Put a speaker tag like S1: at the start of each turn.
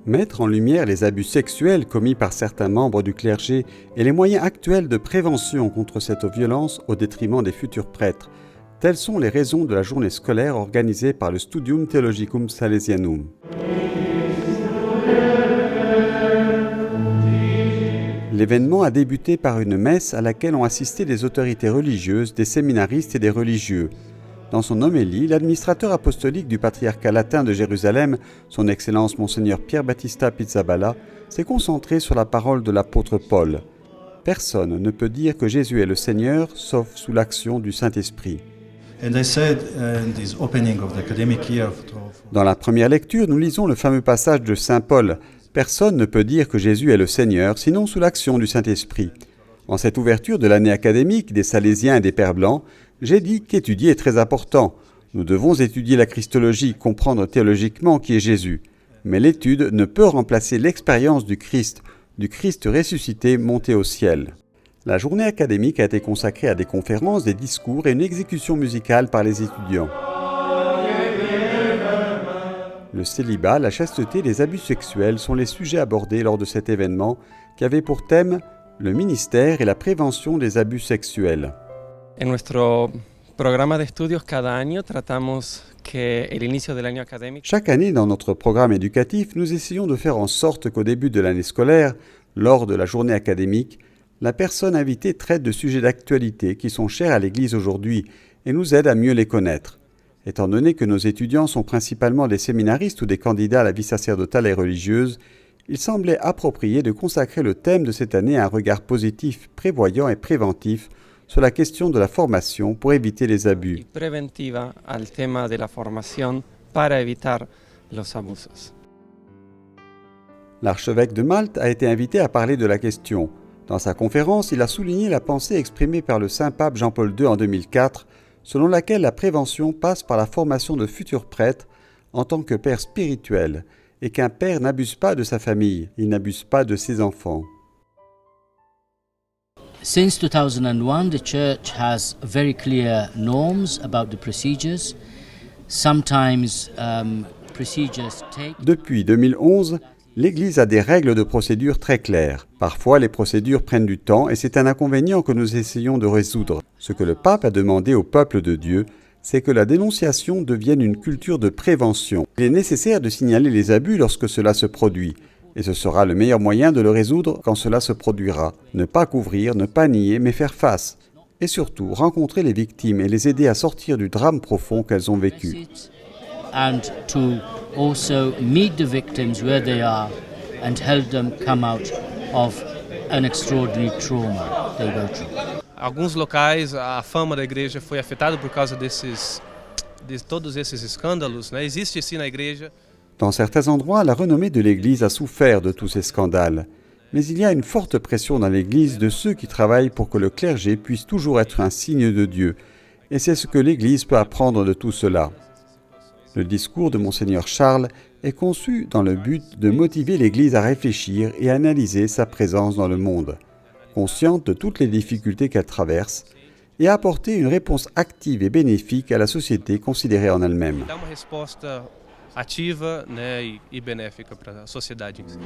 S1: Mettre en lumière les abus sexuels commis par certains membres du clergé et les moyens actuels de prévention contre cette violence au détriment des futurs prêtres, telles sont les raisons de la journée scolaire organisée par le Studium Theologicum Salesianum. L'événement a débuté par une messe à laquelle ont assisté des autorités religieuses, des séminaristes et des religieux. Dans son homélie, l'administrateur apostolique du patriarcat latin de Jérusalem, son Excellence Monseigneur Pierre Battista Pizzaballa, s'est concentré sur la parole de l'apôtre Paul. Personne ne peut dire que Jésus est le Seigneur, sauf sous l'action du Saint-Esprit. Dans la première lecture, nous lisons le fameux passage de Saint Paul. Personne ne peut dire que Jésus est le Seigneur, sinon sous l'action du Saint-Esprit. En cette ouverture de l'année académique des Salésiens et des Pères Blancs, j'ai dit qu'étudier est très important. Nous devons étudier la Christologie, comprendre théologiquement qui est Jésus. Mais l'étude ne peut remplacer l'expérience du Christ ressuscité monté au ciel. La journée académique a été consacrée à des conférences, des discours et une exécution musicale par les étudiants. Le célibat, la chasteté, les abus sexuels sont les sujets abordés lors de cet événement qui avait pour thème le ministère et la prévention des abus sexuels.
S2: En nuestro programa de estudios cada año tratamos que el inicio del año académico.
S1: Chaque année, dans notre programme éducatif, nous essayons de faire en sorte qu'au début de l'année scolaire, lors de la journée académique, la personne invitée traite de sujets d'actualité qui sont chers à l'Église aujourd'hui et nous aide à mieux les connaître. Étant donné que nos étudiants sont principalement des séminaristes ou des candidats à la vie sacerdotale et religieuse, il semblait approprié de consacrer le thème de cette année à un regard positif, prévoyant et préventif sur la question de la formation pour éviter les abus.
S2: Preventiva al tema de la formación para evitar los abusos.
S1: L'archevêque de Malte a été invité à parler de la question. Dans sa conférence, il a souligné la pensée exprimée par le Saint-Pape Jean-Paul II en 2004, selon laquelle la prévention passe par la formation de futurs prêtres en tant que père spirituel, et qu'un père n'abuse pas de sa famille, il n'abuse pas de ses enfants.
S3: Since 2001, the Church has very clear norms about the procedures. Sometimes procedures take...
S1: Depuis 2011, l'Église a des règles de procédure très claires. Parfois, les procédures prennent du temps et c'est un inconvénient que nous essayons de résoudre. Ce que le pape a demandé au peuple de Dieu, c'est que la dénonciation devienne une culture de prévention. Il est nécessaire de signaler les abus lorsque cela se produit. Et ce sera le meilleur moyen de le résoudre quand cela se produira. Ne pas couvrir, ne pas nier, mais faire face. Et surtout, rencontrer les victimes et les aider à sortir du drame profond qu'elles ont vécu.
S3: And to also meet the victims where they are and help them come out of an extraordinary trauma they go through.
S4: Alguns locais a fama da igreja foi afetada por causa de todos esses escândalos, né? Existe sim na igreja.
S1: Dans certains endroits, la renommée de l'Église a souffert de tous ces scandales. Mais il y a une forte pression dans l'Église de ceux qui travaillent pour que le clergé puisse toujours être un signe de Dieu. Et c'est ce que l'Église peut apprendre de tout cela. Le discours de Monseigneur Charles est conçu dans le but de motiver l'Église à réfléchir et à analyser sa présence dans le monde, consciente de toutes les difficultés qu'elle traverse, et à apporter une réponse active et bénéfique à la société considérée en elle-même.
S4: Dá uma resposta ativa, né, e benéfica para a sociedade em si.